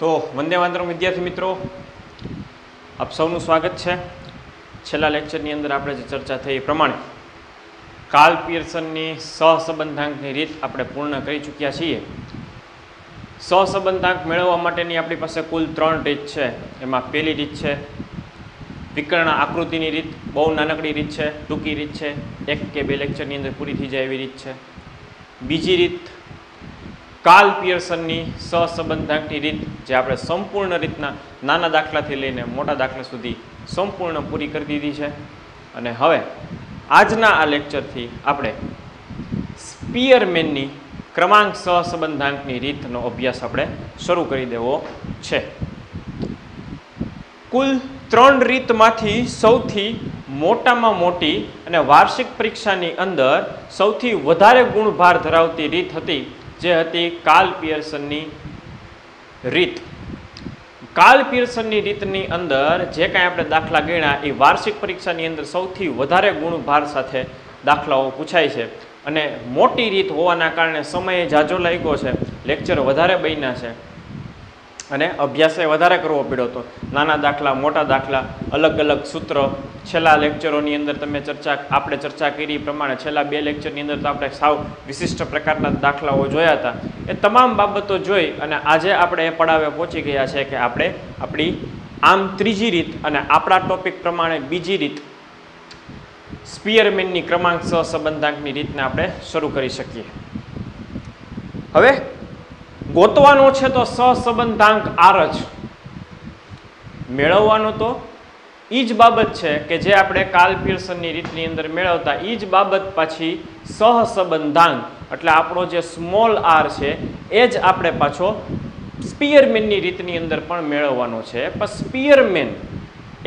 તો વંદે માતરમ વિદ્યાર્થી મિત્રો, આપ સૌનું સ્વાગત છે। છેલ્લા લેક્ચરની અંદર આપણે જે ચર્ચા થઈ એ પ્રમાણે કાર્લ પિયર્સનની સહસંબંધાંકની રીત આપણે પૂર્ણ કરી ચૂક્યા છીએ। સહસંબંધાંક મેળવવા માટેની આપણી પાસે કુલ 3 રીત છે। એમાં પહેલી રીત છે વિકર્ણ આકૃતિની રીત, બહુ નાનકડી રીત છે, ટૂંકી રીત છે, 1 કે 2 લેક્ચરની અંદર પૂરી થઈ જાય એવી રીત છે। બીજી રીત કાર્લ પિયર્સનની સહસંબંધાંકની રીત, જે આપણે સંપૂર્ણ રીતના નાના દાખલાથી લઈને મોટા દાખલા સુધી સંપૂર્ણ પૂરી કરી દીધી છે। અને હવે આજના આ લેક્ચરથી આપણે સ્પીયરમેનની ક્રમાંક સહસંબંધાંકની રીતનો અભ્યાસ આપણે શરૂ કરી દેવો છે। કુલ 3 રીતમાંથી સૌથી મોટામાં મોટી અને વાર્ષિક પરીક્ષાની અંદર સૌથી વધારે ગુણભાર ધરાવતી રીત હતી જે હતી કાર્લ પિયર્સનની રીત। કાર્લ પિયર્સનની રીતની અંદર જે કાંઈ આપણે દાખલા ગણ્યા એ વાર્ષિક પરીક્ષાની અંદર સૌથી વધારે ગુણભાર સાથે દાખલાઓ પૂછાય છે। અને મોટી રીત હોવાના કારણે સમય ઝાઝો લાગ્યો છે, લેક્ચર વધારે બન્યા છે અને અભ્યાસ વધારે કરવો પડ્યો હતો। નાના દાખલા, મોટા દાખલા, અલગ અલગ સૂત્ર, છેલ્લા લેક્ચરોની અંદર આપણે ચર્ચા કરી પ્રમાણે છેલ્લા 2 લેક્ચરની અંદર તો આપણે સાવ વિશિષ્ટ પ્રકારના દાખલાઓ જોયા હતા। એ તમામ બાબતો જોઈ અને આજે આપણે એ પડાવે પહોંચી ગયા છે કે આપણે આપણી આમ ત્રીજી રીત અને આપણા ટોપિક પ્રમાણે બીજી રીત સ્પીયરમેનની ક્રમાંક સહસંબંધાંકની રીતને આપણે શરૂ કરી શકીએ। હવે ગોતવાનો છે તો સહસંબંધાંક આર જ, મેળવવાનો તો એ જ બાબત છે કે જે આપણે કાર્લ પિયર્સનની રીતની અંદર મેળવતા એ જ બાબત પાછી સહસંબંધાંક એટલે આપણો જે સ્મોલ આર છે એ જ આપણે પાછો સ્પીયરમેનની રીતની અંદર પણ મેળવવાનો છે। પણ સ્પીયરમેન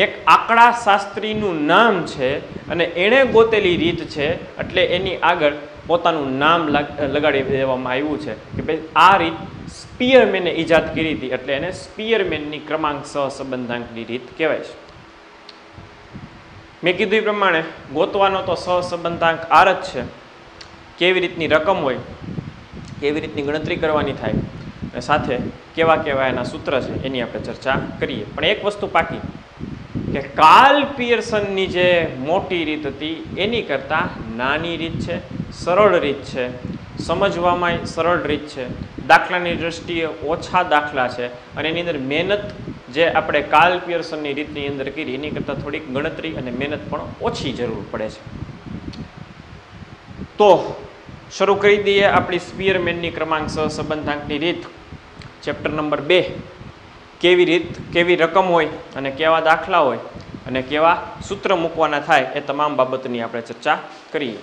એક આંકડા શાસ્ત્રીનું નામ છે અને એણે ગોતેલી રીત છે એટલે એની આગળ પોતાનું નામ લગાડી દેવામાં આવ્યું છે કે ભાઈ આ રીત સ્પીયરમેને ઈજાદ કરી હતી એટલે એને સ્પીયરમેનની ક્રમાંક સહસંબંધાંકની રીત કહેવાય છે। મેં કીધું એ પ્રમાણે ગોતવાનો તો સહસંબંધાંક આર જ છે। કેવી રીતની રકમ હોય, કેવી રીતની ગણતરી કરવાની થાય અને સાથે કેવા કેવા એના સૂત્ર છે એની આપણે ચર્ચા કરીએ। પણ એક વસ્તુ પાકી કે કાર્લ પિયર્સનની જે મોટી રીત હતી એની કરતાં નાની રીત છે, સરળ રીત છે, સમજવામાં સરળ રીત છે, દાખલાની દ્રષ્ટિએ ઓછા દાખલા છે અને એની અંદર મહેનત જે આપણે કાર્લ પિયર્સનની રીતની અંદર કરી એની કરતાં થોડીક ગણતરી અને મહેનત પણ ઓછી જરૂર પડે છે। તો શરૂ કરી દઈએ આપણી સ્પીયરમેનની ક્રમાંક સહસંબંધાંકની રીત। ચેપ્ટર નંબર 2, કેવી રીત, કેવી રકમ હોય અને કેવા દાખલા હોય અને કેવા સૂત્ર મૂકવાના થાય એ તમામ બાબતની આપણે ચર્ચા કરીએ।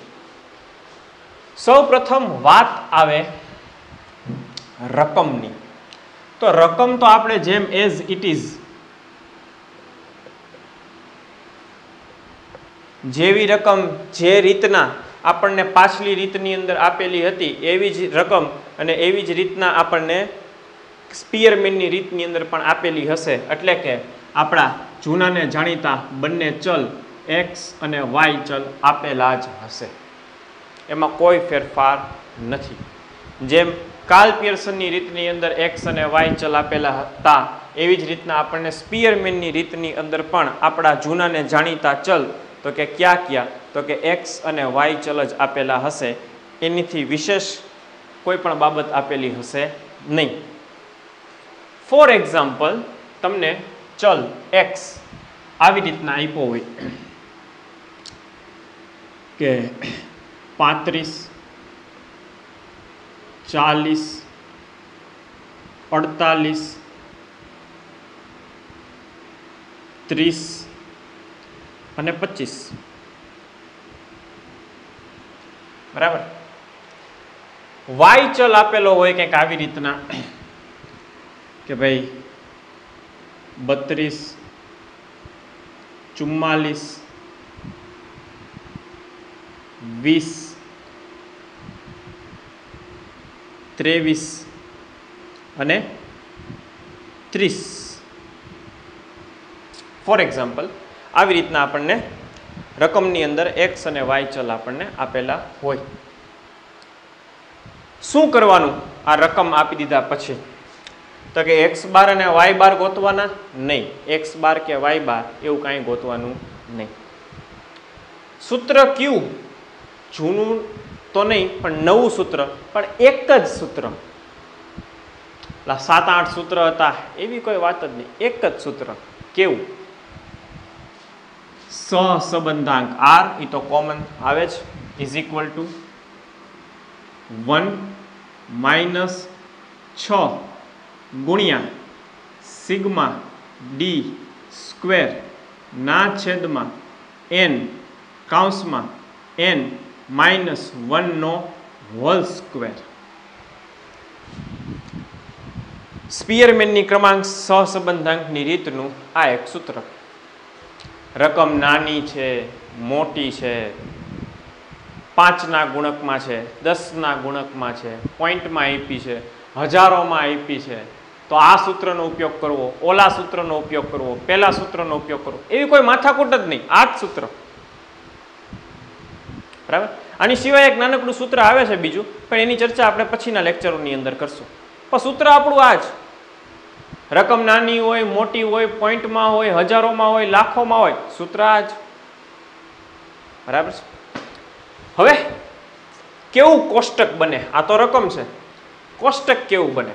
સૌ પ્રથમ વાત આવે રકમની। તો રકમ તો આપણે જેમ એઝ ઇટ ઇઝ, જેવી રકમ જે રીતના આપણને પાછલી રીતની અંદર આપેલી હતી એવી જ રકમ અને એવી જ રીતના આપણને સ્પીયરમેનની રીતની અંદર પણ આપેલી હશે। એટલે કે આપણા જૂનાને જાણીતા બંને ચલ એક્સ અને વાય ચલ આપેલા જ હશે, એમાં કોઈ ફેરફાર નથી। જેમ કાર્લ પિયર્સનની રીતની અંદર એક્સ અને વાય ચલ આપેલા હતા એવી જ રીતના આપણને સ્પીયરમેનની રીતની અંદર પણ આપણા જૂનાને જાણીતા ચલ તો કે ક્યાં તો કે એક્સ અને વાય ચલ જ આપેલા હશે, એનીથી વિશેષ કોઈ પણ બાબત આપેલી હશે નહીં। ફોર એક્ઝામ્પલ, તમને ચલ એક્સ આવી રીતના આપ્યો હોય કે 35, 40, 48, 30 અને 25, બરાબર। વાય ચલ આપેલો હોય કંઈક આવી રીતના કે ભાઈ 32, 44, 20, 23 અને 30। ફોર એક્ઝામ્પલ, આવી રીતના આપણને રકમની અંદર એક્સ અને વાય ચલ આપણને આપેલા હોય। શું કરવાનું આ રકમ આપી દીધા પછી? તો કે x બાર અને y બાર ગોતવાના નહીં, x બાર કે y બાર એવું કાંઈ ગોતવાનું નહીં. સૂત્ર કયું જૂનું તો નહીં પણ નવું સૂત્ર, પણ એક જ સૂત્ર. 7-8 સૂત્ર હતા એવી કોઈ વાત જ નહીં, એક જ સૂત્ર. કેવું? સહસંબંધાંક r એ તો કોમન આવે જ ઇઝ ઇક્વલ ટુ 1 - 6 ગુણ્યા સિગ્મા ડી સ્ક્વેર ના છેદમાં n કૌંસમાં n -1 નો હોલ સ્ક્વેર. સ્પિયરમેનની ક્રમાંક સહસંબંધાંકની રીતનું આ એક સૂત્ર. રકમ નાની છે, મોટી છે, 5ના ગુણકમાં છે, 10ના ગુણકમાં છે, પોઈન્ટમાં આપી છે, હજારોમાં આપી છે, તો આ સૂત્રનો ઉપયોગ કરવો, ઓલા સૂત્રનો ઉપયોગ કરવો, પેલા સૂત્રનો ઉપયોગ કરવો, એવી કોઈ માથાકૂટ જ નહીં. આ જ સૂત્ર. બરાબર. આની સિવાય એક નાનકડું સૂત્ર આવે છે બીજું, પણ એની ચર્ચા આપણે પછીના લેક્ચરોની અંદર કરશું. પણ સૂત્ર આપણું આ જ. રકમ નાની હોય, મોટી હોય, પોઈન્ટમાં હોય, હજારોમાં હોય, લાખોમાં હોય, સૂત્ર આ જ. બરાબર છે. હવે કેવું કોષ્ટક બને? આ તો રકમ છે, કોષ્ટક કેવું બને?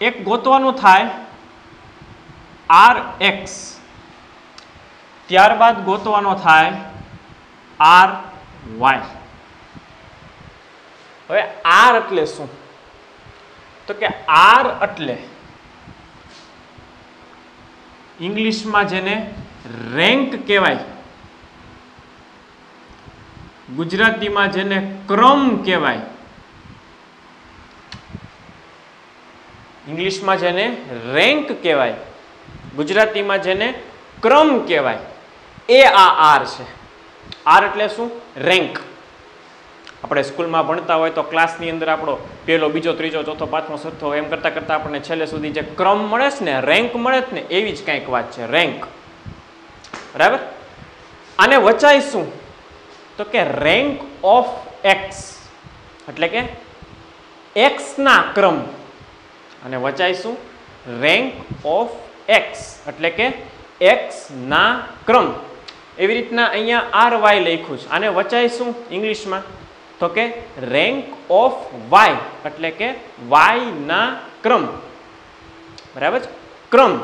એક ગોતવાનું થાય rx, ત્યારબાદ ગોતવાનો થાય ry. હવે r એટલે શું? તો કે r એટલે ઇંગ્લિશમાં જેને રેન્ક કહેવાય, ગુજરાતીમાં જેને ક્રમ કહેવાય, ઇંગ્લિશમાં જેને રેન્ક કહેવાય, ગુજરાતીમાં જેને ક્રમ કહેવાય, એ આ r છે. r એટલે શું? રેન્ક. આપણે સ્કૂલમાં ભણતા હોય તો ક્લાસની અંદર આપણો પહેલો, બીજો, ત્રીજો, ચોથો, પાંચમો, છઠ્ઠો એમ કરતાં કરતાં આપણને છેલ્લે સુધી જે ક્રમ મળે છે ને, રેન્ક મળે છે ને, એવી જ કંઈક વાત છે, રેન્ક. બરાબર. આને વચાય શું? તો કે રેન્ક ઓફ x, એટલે કે x ના ક્રમ. અને વચાય શું? રેન્ક ઓફ x, એટલે કે x ના ક્રમ. એવી રીતના અહીંયા ry લખ્યું છે. આને વચાય શું ઇંગ્લિશમાં? તો કે રેન્ક ઓફ y, એટલે કે y ના ક્રમ. બરાબર છે. ક્રમ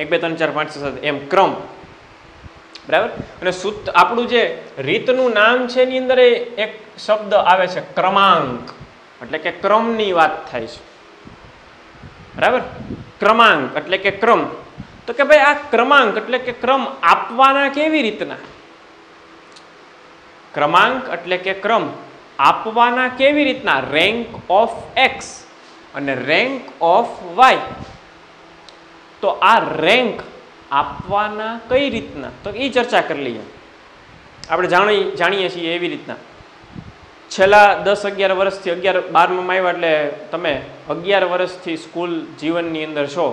1 2 3 4 5 6 7 એમ ક્રમ. બરાબર. અને આપણું જે રીતનું નામ છે એની અંદર એક શબ્દ આવે છે ક્રમાંક, એટલે કે ક્રમની વાત થાય છે. બરાબર. ક્રમાંક એટલે કે ક્રમ. તો કે ભાઈ આ ક્રમાંક એટલે કે ક્રમ આપવાના કેવી રીતના? ક્રમાંક એટલે કે ક્રમ આપવાના કેવી રીતના? રેન્ક ઓફ x અને રેન્ક ઓફ y. તો આ રેન્ક આપવાના કઈ રીતના? તો એ ચર્ચા કરી લઈએ. આપણે જાણીએ છીએ એવી રીતના છેલ્લા 10-11 વર્ષથી 11-12માં આવ્યા એટલે તમે 11 વર્ષથી સ્કૂલ જીવનની અંદર છો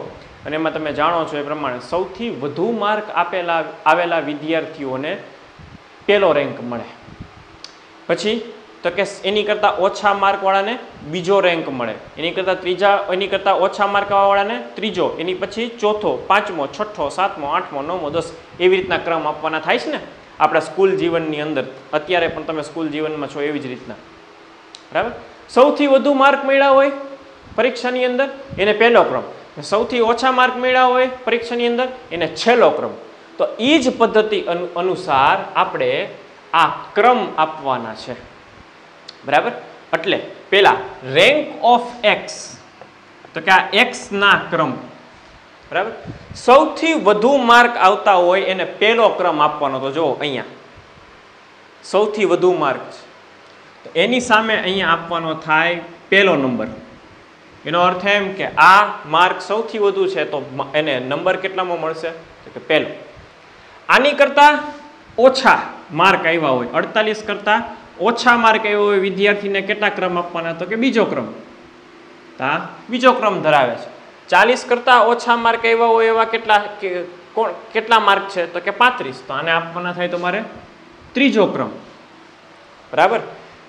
અને એમાં તમે જાણો છો એ પ્રમાણે સૌથી વધુ માર્ક આવેલા વિદ્યાર્થીઓને પહેલો રેન્ક મળે. પછી તો કે એની કરતાં ઓછા માર્કવાળાને બીજો રેન્ક મળે, એની કરતાં ઓછા માર્કવાળાને ત્રીજો, એની પછી ચોથો, પાંચમો, છઠ્ઠો, સાતમો, આઠમો, નવમો, 10 એવી રીતના ક્રમ આપવાના થાય છે ને આપણા સ્કૂલ જીવનની અંદર. અત્યારે પણ તમે સ્કૂલ જીવનમાં છો એવી જ રીતના. બરાબર. સૌથી વધુ માર્ક મળ્યા હોય પરીક્ષાની અંદર એને પહેલો ક્રમ, સૌથી ઓછા માર્ક મળ્યા હોય પરીક્ષાની અંદર એને છેલ્લો ક્રમ. તો એ જ પદ્ધતિ અનુસાર આપણે આ ક્રમ આપવાના છે. બરાબર. એટલે પેલા રેન્ક ઓફ x, તો કે આ x ના ક્રમ. બરાબર. સૌથી વધુ માર્ક આવતા હોય એને પહેલો ક્રમ આપવાનો. તો જો અહીંયા સૌથી વધુ માર્ક છે તો એની સામે અહીંયા આપવાનો થાય પહેલો નંબર. એનો અર્થ એમ કે આ માર્ક સૌથી વધુ છે તો એને નંબર કેટલામાં મળશે? તો કે પહેલો. આની કરતાં ઓછા માર્ક આવ્યા હોય, 48 કરતાં ઓછા માર્ક આવ્યો હોય વિદ્યાર્થીને કેટલા ક્રમ આપવાના? તો કે બીજો ક્રમ. તા બીજો ક્રમ ધરાવે છે. 40 કરતાં ઓછા માર્ક આવ્યા હોય એવા કેટલા માર્ક છે? તો કે 35. તો આને આપવાના થાય તમારે ત્રીજો ક્રમ. બરાબર.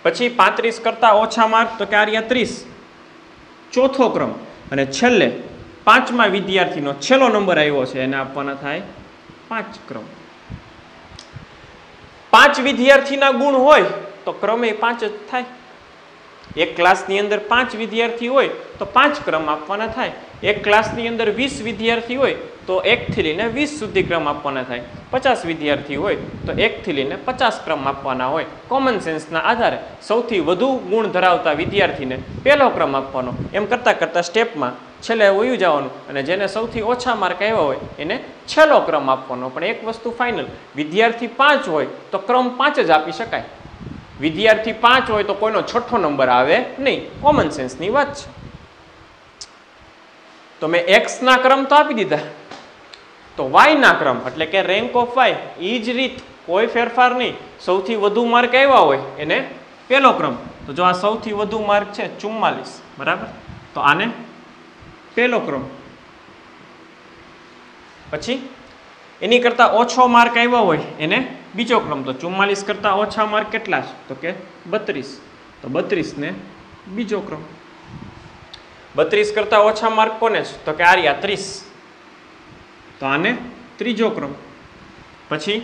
પછી 35 કરતાં ઓછા માર્ક તો કે આ રહ્યા 30. ચોથો ક્રમ અને છેલ્લે પાંચમા વિદ્યાર્થીનો છેલ્લો નંબર આવ્યો છે એને આપવાના થાય 5 ક્રમ. 5 વિદ્યાર્થીના ગુણ હોય તો ક્રમે 5 જ થાય. એક ક્લાસની અંદર 5 વિદ્યાર્થી હોય તો 5 ક્રમ આપવાના થાય. એક ક્લાસની અંદર 20 વિદ્યાર્થી હોય તો 1 થી લઈને 20 સુધી ક્રમ આપવાના થાય. 50 વિદ્યાર્થી હોય તો 1 થી લઈને 50 ક્રમ આપવાના હોય. કોમન સેન્સના આધારે સૌથી વધુ ગુણ ધરાવતા વિદ્યાર્થીને પહેલો ક્રમ આપવાનો. એમ કરતાં કરતાં સ્ટેપમાં છેલ્લે વયું જવાનું અને જેને સૌથી ઓછા માર્ક આવ્યા હોય એને છેલ્લો ક્રમ આપવાનો. પણ એક વસ્તુ ફાઇનલ, વિદ્યાર્થી 5 હોય તો ક્રમ 5 જ આપી શકાય. વિદ્યાર્થી 5 હોય તો કોઈનો છઠ્ઠો નંબર આવે નહીં. કોમન સેન્સની વાત છે. તો મેં એક્સ ના ક્રમ તો આપી દીધા, તો વાય ના ક્રમ એટલે કે રેન્ક ઓફ વાય એ જ રીત, કોઈ ફેરફાર નહીં. સૌથી વધુ માર્ક આવ્યા હોય એને પહેલો ક્રમ. તો જો આ સૌથી વધુ માર્ક છે 44, બરાબર, તો આને પહેલો ક્રમ. પછી એની કરતાં ઓછો માર્ક આવ્યો હોય એને બીજો ક્રમ. તો 44 કરતાં ઓછા માર્ક કેટલા છે? તો કે 32, તો 32 ને બીજો ક્રમ. 32 કરતાં ઓછા માર્ક કોને છે? તો કે આર્યા 30, તો આને ત્રીજો ક્રમ. પછી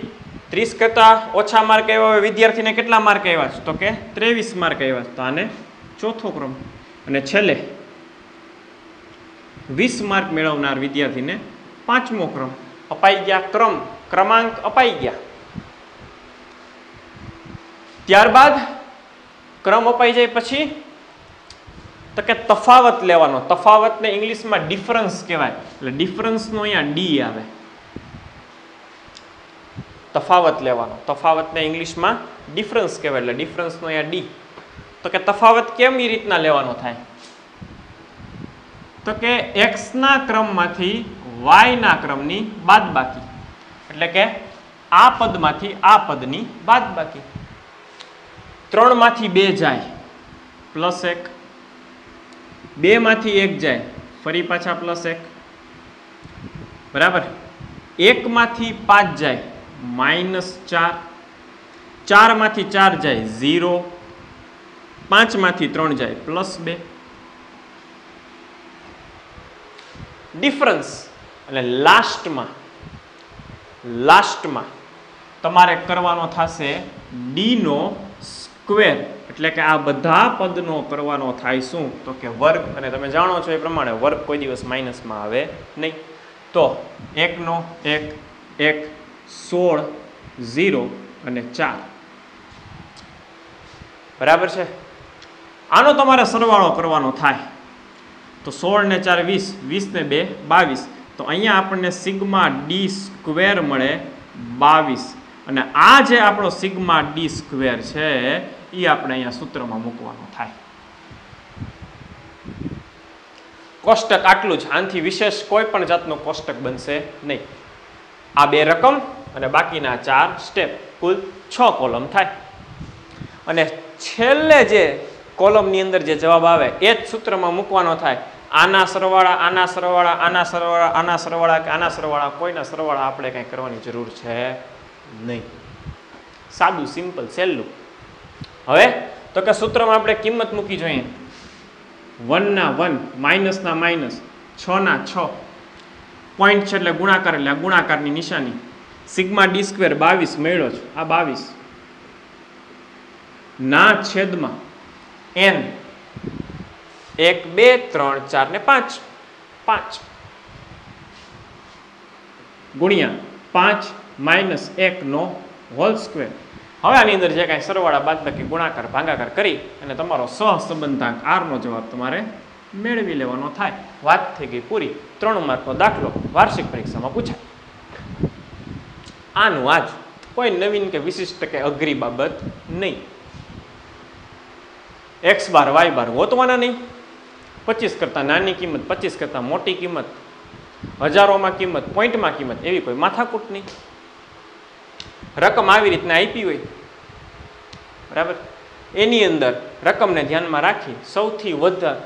30 કરતાં ઓછા માર્ક આવ્યા હોય વિદ્યાર્થીને કેટલા માર્ક આવ્યા છે? તો કે 23 માર્ક આવ્યા છે, તો આને ચોથો ક્રમ. અને છેલ્લે 20 માર્ક મેળવનાર વિદ્યાર્થીને પાંચમો ક્રમ. અપાઈ ગયા ક્રમાંક અપાઈ ગયા. ત્યારબાદ ક્રમ અપાઈ જાય પછી તો કે તફાવત લેવાનો. તફાવતને ઇંગ્લિશમાં ડિફરન્સ કહેવાય. એટલે ડિફરન્સનો અહીંયા ડી આવે. તફાવત લેવાનો, તફાવતને ઇંગ્લિશમાં ડિફરન્સ કહેવાય. એટલે ડિફરન્સનો અહીંયા ડી. તો કે તફાવત કેમ એ રીતના લેવાનો થાય? તો કે એક્સ ના ક્રમમાંથી વાય ના ક્રમની બાદબાકી. એટલે કે આ પદમાંથી આ પદની બાદબાકી. 3 માંથી 2 જાય +1, 2 માંથી 1 જાય ફરી પાછા +1, બરાબર. 1 માંથી 5 જાય -4, 4 માંથી 4 જાય 0, 5 માંથી 3 જાય +2. ડિફરન્સ એટલે લાસ્ટમાં તમારે કરવાનો થશે ડી નો સ્ક્વેર. એટલે કે આ બધા પદનો કરવાનો થાય શું? તો કે વર્ગ. અને તમે જાણો છો એ પ્રમાણે વર્ગ કોઈ દિવસ માઇનસમાં આવે નહીં. તો 1 નો 1, 1, 16, 0 અને 4, બરાબર છે. આનો તમારે સરવાળો કરવાનો થાય તો 16 ને 4 20, 20 ને 2 22. તો અહીંયા આપણને સિગ્મા ડી સ્ક્વેર મળે 22. અને આ જે આપણો સિગ્મા ડી સ્ક્વેર છે એ આપણે અહીંયા સૂત્રમાં મૂકવાનો થાય. કોષ્ટક આટલું જ, આનાથી વિશેષ કોઈ પણ જાતનું કોષ્ટક બનશે નહીં. આ 2 રકમ અને બાકીના 4 સ્ટેપ, કુલ 6 કોલમ થાય. અને છેલ્લે જે કોલમની અંદર જે જવાબ આવે એ જ સૂત્રમાં મૂકવાનો થાય. આના સરવાળા, આના સરવાળા, આના સરવાળા, આના સરવાળા કે આના સરવાળા, કોઈના સરવાળા આપણે કંઈ કરવાની જરૂર છે નહીં. સાદું, સિમ્પલ, સહેલું. હવે તો કે સૂત્રમાં આપણે કિંમત મૂકી જોઈએ. 1 ના 1, માઇનસ ના માઇનસ, 6 ના 6, પોઈન્ટ છે એટલે ગુણાકાર, એટલે આ ગુણાકારની નિશાની. સિગ્મા ડી સ્ક્વેર 22 મળ્યો છે, આ 22 ના છેદમાં n 1, 2, 3, 4 ને 5, 5 ગુણ્યા 5 માઇનસ 1 નો હોલ સ્ક્વેર. હવે આની અંદર જે કાંઈ સરવાળા બાદબાકી ગુણાકાર ભાગાકાર કરી અને તમારો સહસંબંધાંક r નો જવાબ તમારે મેળવી લેવાનો થાય. વાત થઈ ગઈ પૂરી. 3 માર્કનો દાખલો વાર્ષિક પરીક્ષામાં પૂછાય. આનું આજ કોઈ નવીન કે વિશિષ્ટ કે અઘરી બાબત નહીં. x બાર y બાર ગોતવાના નહીં. 25 કરતાં નાની કિંમત, 25 કરતાં મોટી કિંમત, હજારોમાં કિંમત, પોઈન્ટમાં કિંમત, એવી કોઈ માથાકૂટ નહીં. રકમ આવી રીતના આપી હોય, બરાબર, એની અંદર રકમને ધ્યાનમાં રાખી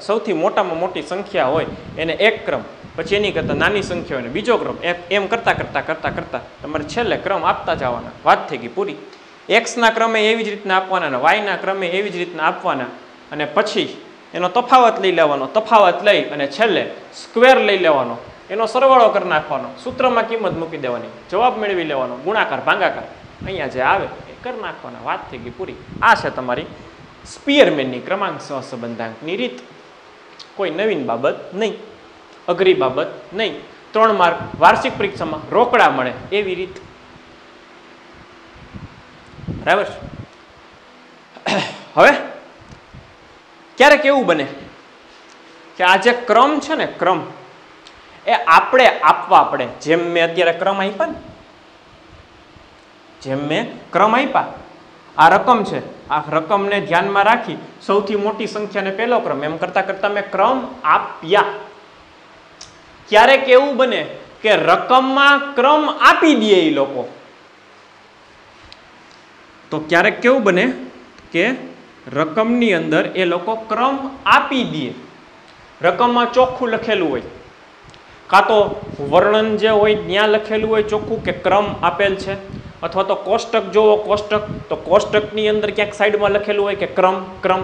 સૌથી મોટામાં મોટી સંખ્યા હોય એને એક ક્રમ, પછી એની કરતાં નાની સંખ્યા હોય ને બીજો ક્રમ, એમ કરતાં તમારે છેલ્લે ક્રમ આપતા જવાના. વાત થઈ ગઈ પૂરી. એક્સના ક્રમે એવી જ રીતના આપવાના અને વાયના ક્રમે એવી જ રીતના આપવાના. અને પછી એનો તફાવત લઈ લેવાનો, તફાવત લઈ અને છેલ્લે સ્ક્વેર લઈ લેવાનો, એનો સરવાળો કરી નાખવાનો, સૂત્રમાં કિંમત મૂકી દેવાની, જવાબ મેળવી લેવાનો, ગુણાકાર ભાગાકાર અહીંયા જે આવે એ કરી નાખવાના, વાત થઈ ગઈ પૂરી. આ છે તમારી સ્પીયરમેનની ક્રમાંક સહસંબંધાંકની રીત. કોઈ નવીન બાબત નહીં, અઘરી બાબત નહીં, 3 માર્ક વાર્ષિક પરીક્ષામાં રોકડા મળે એવી રીત. બરાબર. હવે ક્યારેક એવું બને કે આ જે ક્રમ છે ને, ક્રમ એ આપણે આપવા પડે. જેમ મેં અત્યારે ક્રમ આપ્યા ને, જેમ મેં ક્રમ આપ્યા, આ રકમ છે, આ રકમને ધ્યાનમાં રાખી સૌથી મોટી સંખ્યાને પહેલો ક્રમ, એમ કરતા કરતા મેં ક્રમ આપ્યા. ક્યારેક એવું બને કે રકમમાં ક્રમ આપી દે એ લોકો. તો ક્યારેક કેવું બને કે રકમની અંદર એ લોકો ક્રમ આપી દે. રકમમાં ચોખ્ખું લખેલું હોય, કાં તો વર્ણન જે હોય ત્યાં લખેલું હોય ચોખ્ખું કે ક્રમ આપેલ છે, અથવા તો કોષ્ટક જોવો, કોષ્ટક, તો કોષ્ટકની અંદર ક્યાંક સાઈડમાં લખેલું હોય કે ક્રમ ક્રમ.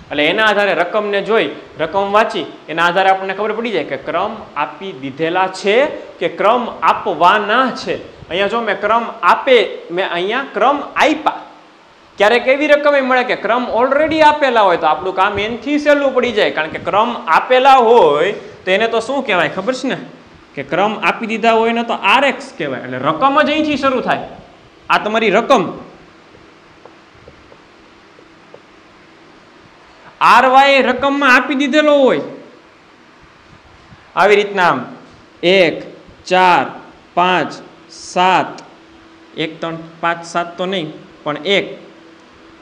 એટલે એના આધારે રકમને જોઈ, રકમ વાંચી, એના આધારે આપણને ખબર પડી જાય કે ક્રમ આપી દીધેલા છે કે ક્રમ આપવાના છે. અહીંયા જો મેં ક્રમ આપે, મેં અહીંયા ક્રમ આપ્યા. ક્યારેક એવી રકમ મળે કે ક્રમ ઓલરેડી આપેલા હોય, તો આપણું કામ એનથી સહેલું પડી જાય, કારણ કે ક્રમ આપેલા હોય તો એને તો શું કહેવાય ખબર છે ને, કે ક્રમ આપી દીધા હોય ને તો RX કહેવાય. એટલે રકમ જ અહીંથી શરૂ થાય. આ તમારી રકમ RY રકમમાં આપી દીધેલો હોય. આવી રીતના આમ 1 4 5 7, 1 3 5 7 તો નહીં, પણ 1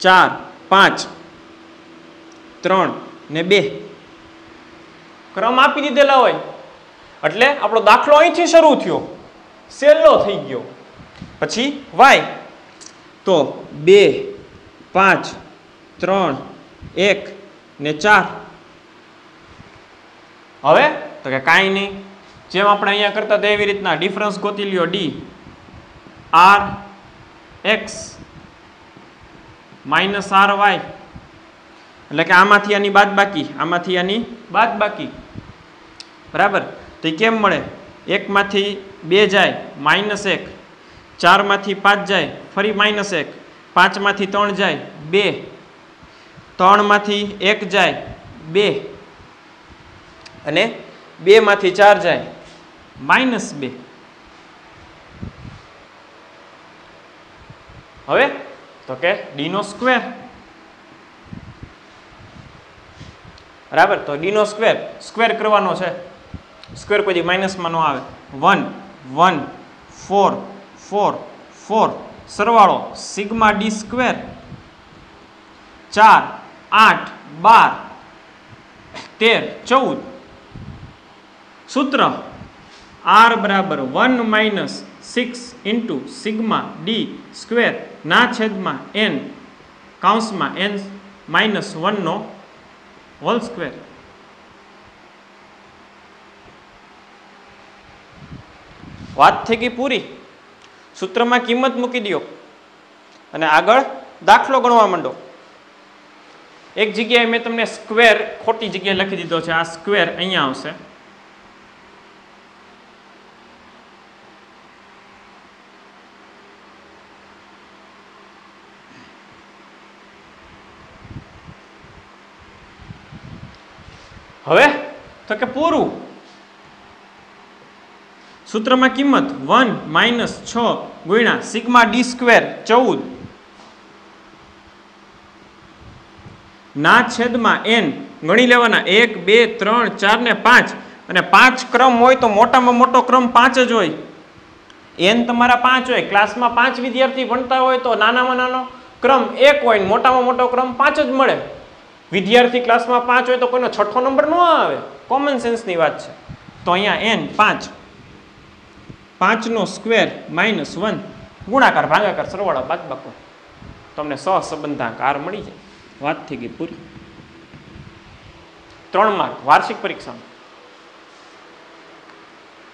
4 5 3 ને 2 ક્રમ આપી દીધેલા હોય. એટલે આપણો દાખલો અહીંથી શરૂ થયો, સહેલો થઈ ગયો. પછી y તો 2 5 3 1 ને 4. હવે તો કે કાંઈ નહીં, જેમ આપણે અહીંયા કરતા હતા એવી રીતના ડિફરન્સ ગોતી લ્યો. d r x minus ry, એટલે કે આમાંથી આની બાદ બાકી, આમાંથી આની બાદ બાકી. બરાબર. તો એ કેમ મળે? 1 માંથી 2 જાય -1, 4 માંથી 5 જાય ફરી -1, 5 માંથી 3 જાય 2, 3 માંથી 1 જાય 2, અને 2 માંથી 4 જાય -2. હવે તો કે d નો સ્ક્વેર. બરાબર. તો d નો સ્ક્વેર, સ્ક્વેર કરવાનો છે. સ્ક્વેર કોઈ માઇનસમાં ન આવે. 1 1 4 4 4 સરવાળો સિગ્મા d સ્ક્વેર 4 8 12 13 14. સૂત્ર r બરાબર 1 minus 6 into sigma d square ના છેદમાં n કૌંસમાં n માઇનસ 1 નો હોલ સ્ક્વેર. વાત થઈ ગઈ પૂરી. સૂત્રમાં કિંમત મૂકી દો અને આગળ દાખલો ગણવા માંડો. એક જગ્યાએ મેં તમને સ્ક્વેર ખોટી જગ્યાએ લખી દીધો છે. આ સ્ક્વેર અહીંયા આવશે. હવે તો કે પૂરું. સૂત્રમાં કિંમત 1 માઇનસ 6 ગુણ્યા સિગ્મા d સ્ક્વેર 14 ના છેદમાં n ગણી લેવાના 1 2 3 4 ને 5. અને 5 ક્રમ હોય તો મોટામાં મોટો ક્રમ 5 જ હોય. n તમારા 5 હોય, ક્લાસમાં 5 વિદ્યાર્થી ભણતા હોય તો નાનામાં નાનો ક્રમ 1 હોય, મોટામાં મોટો ક્રમ 5 જ મળે. વિદ્યાર્થી ક્લાસમાં 5 હોય તો કોઈનો છઠ્ઠો નંબર ન આવે. કોમન સેન્સની વાત છે. તો અહીંયા n 5, 5 નો સ્ક્વેર -1 ગુણાકાર ભાગાકાર સરવાળો બાદબાકો, તમને સહસંબંધાંક r મળી જાય. વાત થઈ ગઈ પૂરી. 3 માર્ક વાર્ષિક પરીક્ષામાં.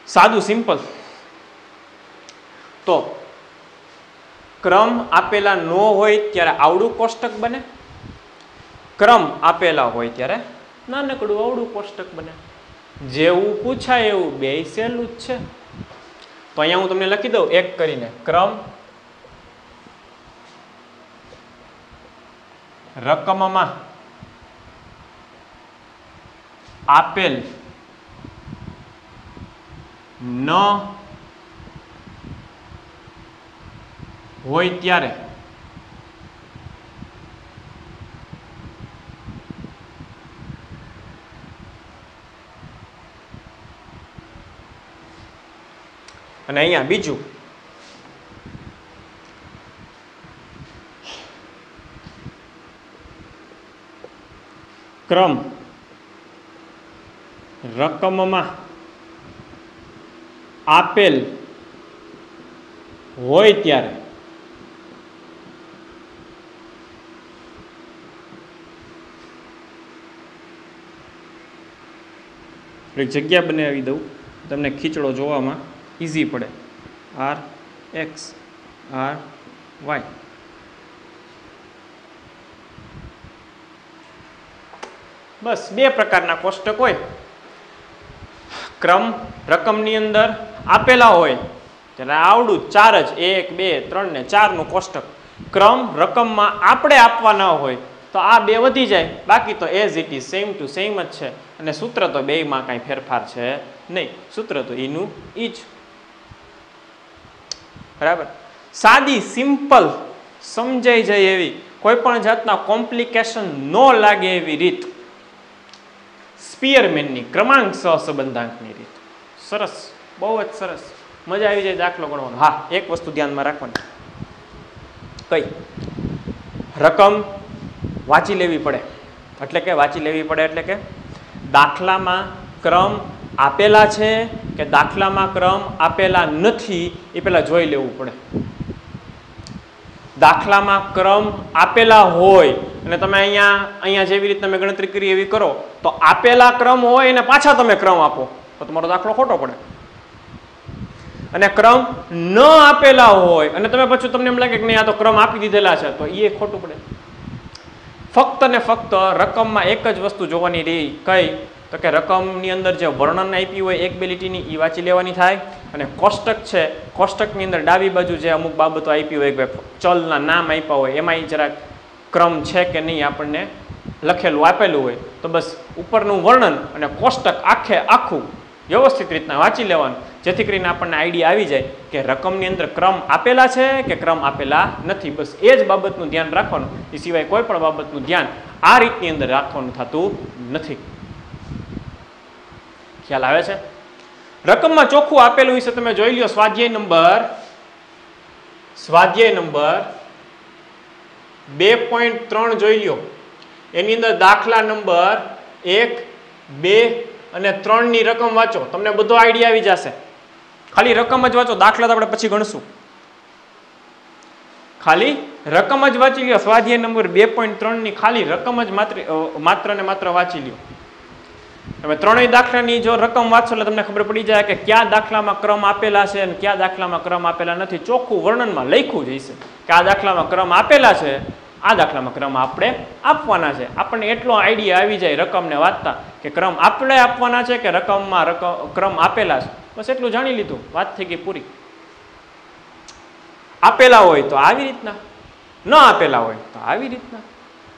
સાદું સિમ્પલ. તો ક્રમ આપેલા ન હોય ત્યારે આવડું કોષ્ટક બને, ક્રમ આપેલા હોય ત્યારે નાનકડું અવળું કોષ્ટક બને. જેવું પૂછાય એવું બે સહેલું જ છે. તો અહીંયા હું તમને લખી દઉં એક કરીને, ક્રમ રકમમાં આપેલ ન હોય ત્યારે અને અહીંયા બીજું ક્રમ રકમમાં આપેલ હોય ત્યારે એક જગ્યા બનાવી દઉં, તમને ખીચડો જોવામાં ઈઝી પડે. R X R Y. બસ બે પ્રકારના કોષ્ટક હોય. ક્રમ રકમની અંદર આપેલા હોય ત્યારે આવડું ચાર જ 1 2 3 ને 4 નું કોષ્ટક. ક્રમ રકમમાં આપણે આપવાના હોય તો આ બે વધી જાય, બાકી તો as it is same to same જ છે. અને સૂત્ર તો બેયમાં કાંઈ ફેરફાર છે નહીં, સૂત્ર તો એનું ઈ જ. બરાબર. સાદી સિમ્પલ સમજાઈ જાય એવી, કોઈ પણ જાતના કોમ્પ્લિકેશન ન લાગે એવી રીત સ્પીયરમેનની ક્રમાંક સહસંબંધાંકની રીત. સરસ, બહુ જ સરસ, મજા આવી જાય દાખલો ગણવાનો. હા, એક વસ્તુ ધ્યાનમાં રાખવાની. કઈ? રકમ વાંચી લેવી પડે. એટલે કે વાંચી લેવી પડે એટલે કે દાખલામાં ક્રમ આપેલા છે કે દાખલામાં ક્રમ આપેલા નથી એ પહેલા જોઈ લેવું પડે. દાખલામાં ક્રમ આપેલા હોય અને તમે અહીંયા જેવી રીતે તમે ગણતરી કરી એવી કરો તો આપેલા ક્રમ હોય અને પાછા તમે ક્રમ આપો તો તમારો દાખલો ખોટો પડે. અને ક્રમ ન આપેલા હોય અને તમે પછી તમને એમ લાગે કે નહીં આ તો ક્રમ આપી દીધેલા છે તો એ ખોટું પડે. ફક્ત ને ફક્ત રકમમાં એક જ વસ્તુ જોવાની રહી, કઈ? તો કે રકમની અંદર જે વર્ણન આપ્યું હોય એક બે લીટીની એ વાંચી લેવાની થાય. અને કોષ્ટક છે, કોષ્ટકની અંદર ડાબી બાજુ જે અમુક બાબતો આપી હોય, ચલના નામ આપ્યા હોય એમાં જરાક ક્રમ છે કે નહીં આપણને લખેલું આપેલું હોય તો બસ ઉપરનું વર્ણન અને કોષ્ટક આખું વ્યવસ્થિત રીતના વાંચી લેવાનું, જેથી કરીને આપણને આઈડિયા આવી જાય કે રકમની અંદર ક્રમ આપેલા છે કે ક્રમ આપેલા નથી. બસ એ જ બાબતનું ધ્યાન રાખવાનું, એ સિવાય કોઈ પણ બાબતનું ધ્યાન આ રીતની અંદર રાખવાનું થતું નથી. ખ્યાલ આવે છે? રકમમાં ચોખ્ખું આપેલું વિશે તમે જોઈ લ્યો. સ્વાધ્યાય નંબર 2.3 જોઈ લ્યો. એની અંદર દાખલા નંબર 1 2 અને 3 ની રકમ વાંચો, તમને બધો આઈડિયા આવી જશે. ખાલી રકમ જ વાંચો, દાખલા તો આપણે પછી ગણશું. ખાલી રકમ જ વાંચી લ્યો. સ્વાધ્યાય નંબર 2.3 ની ખાલી રકમ જ માત્ર ને માત્ર વાંચી લ્યો. તમે ત્રણેય દાખલાની જો રકમ વાંચો એટલે તમને ખબર પડી જાય કે કયા દાખલામાં ક્રમ આપેલા છે અને કયા દાખલામાં ક્રમ આપેલા નથી. ચોખ્ખું વર્ણનમાં લખ્યું જ હશે કે આ દાખલામાં ક્રમ આપેલા છે, આ દાખલામાં ક્રમ આપણે આપવાના છે. આપણને એટલો આઈડિયા આવી જાય રકમને વાંચતા કે ક્રમ આપણે આપવાના છે કે રકમમાં ક્રમ આપેલા છે. બસ એટલું જાણી લીધું, વાત થઈ ગઈ પૂરી. આપેલા હોય તો આવી રીતના, ન આપેલા હોય તો આવી રીતના.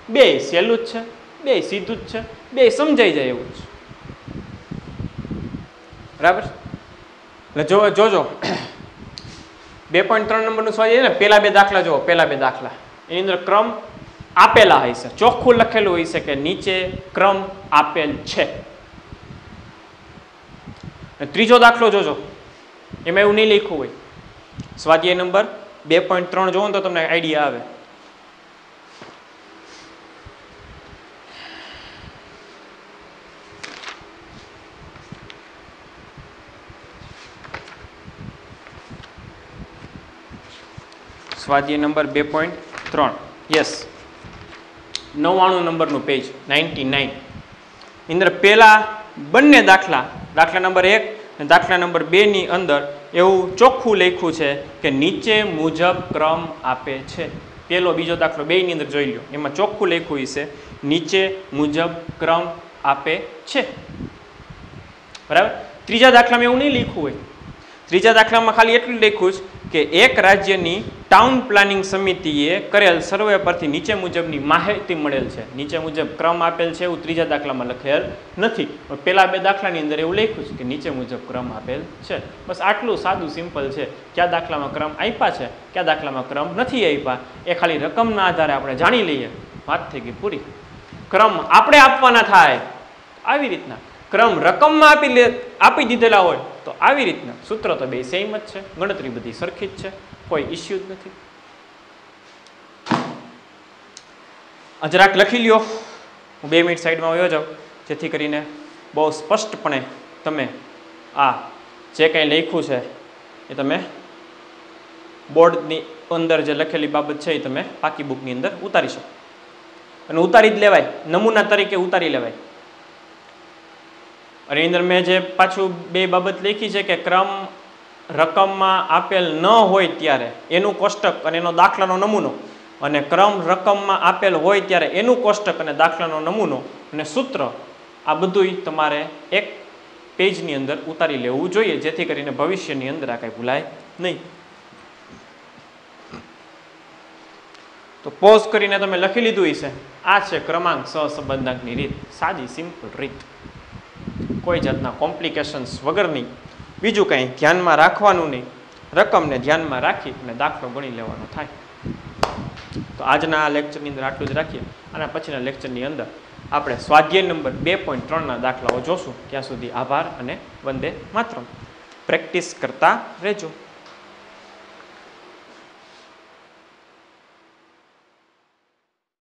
બે સહેલું જ છે, બે સીધું જ છે, બે સમજાઈ જાય એવું છે. બરાબર? એટલે જોજો 2.3 નંબરનું સ્વાધ્યાય ને પેલા બે દાખલા જુઓ. પેલા બે દાખલા એની અંદર ક્રમ આપેલા હોય છે, ચોખ્ખું લખેલું હોય છે કે નીચે ક્રમ આપેલ છે. ત્રીજો દાખલો જોજો, એમાં એવું નહીં લખ્યું હોય. સ્વાધ્યાય નંબર 2.3 જોવો ને તો તમને આઈડિયા આવે. સ્વાધ્યાય નંબર 2.3, યસ, 99 નંબરનું પેજ 99. અંદર પેલા બંને દાખલા નંબર 1 અને દાખલા નંબર 2 ની અંદર એવું ચોખ્ખું લખ્યું છે કે નીચે મુજબ ક્રમ આપે છે. પેલો બીજો દાખલો બે ની અંદર જોઈ લો, એમાં ચોખ્ખું લખ્યું છે નીચે મુજબ ક્રમ આપે છે. બરાબર. ત્રીજા દાખલામાં એવું નહીં લખ્યું હોય. ત્રીજા દાખલામાં ખાલી એટલું લખ્યું છે કે એક રાજ્યની ટાઉન પ્લાનિંગ સમિતિએ કરેલ સર્વે પરથી નીચે મુજબની માહિતી મળેલ છે. નીચે મુજબ ક્રમ આપેલ છે એવું ત્રીજા દાખલામાં લખેલ નથી. પેલા બે દાખલાની અંદર એવું લખ્યું છે કે નીચે મુજબ ક્રમ આપેલ છે. બસ આટલું સાદું સિમ્પલ છે. કયા દાખલામાં ક્રમ આપ્યા છે, કયા દાખલામાં ક્રમ નથી આપ્યા, એ ખાલી રકમના આધારે આપણે જાણી લઈએ, વાત થઈ ગઈ પૂરી. ક્રમ આપણે આપવાના થાય આવી રીતના, ક્રમ રકમમાં આપી દીધેલા હોય તો આવી રીતના. સૂત્ર તો બે સેમ જ છે, ગણતરી બધી સરખી જ છે, કોઈ ઇસ્યુ જ નથી. જરાક લખી લ્યો, હું 2 મિનિટ સાઈડમાં વયો જાઉં જેથી કરીને બહુ સ્પષ્ટપણે તમે આ જે કંઈ લખ્યું છે એ તમે બોર્ડની અંદર જે લખેલી બાબત છે એ તમે પાકી બુકની અંદર ઉતારી શકો. અને ઉતારી જ લેવાય, નમૂના તરીકે ઉતારી લેવાય. અને એની અંદર મેં જે પાછું 2 બાબત લખી છે કે ક્રમ રકમમાં આપેલ ન હોય ત્યારે એનું કોષ્ટક અને એનો દાખલાનો નમૂનો, અને ક્રમ રકમમાં આપેલ હોય ત્યારે એનું કોષ્ટક અને દાખલાનો નમૂનો અને સૂત્ર, આ બધુંય તમારે એક પેજની અંદર ઉતારી લેવું જોઈએ જેથી કરીને ભવિષ્યની અંદર આ કાંઈ ભૂલાય નહીં. તો પોઝ કરીને તમે લખી લીધું હશે. આ છે ક્રમાંક સહસંબંધાંકની રીત, સાદી સિમ્પલ રીત, કોઈ જાતના કોમ્પ્લિકેશન્સ વગરની, બીજું કંઈ ધ્યાનમાં રાખવાનું નહીં, રકમને ધ્યાનમાં રાખી અને દાખલો ગણી લેવાનો થાય. તો આજના આ લેક્ચરની અંદર આટલું જ રાખીએ, અને પછીના લેક્ચરની અંદર આપણે સ્વાધ્યાય નંબર 2.3ના દાખલાઓ જોશું. ત્યાં સુધી આભાર અને વંદે માતરમ. પ્રેક્ટિસ કરતા રહેજો.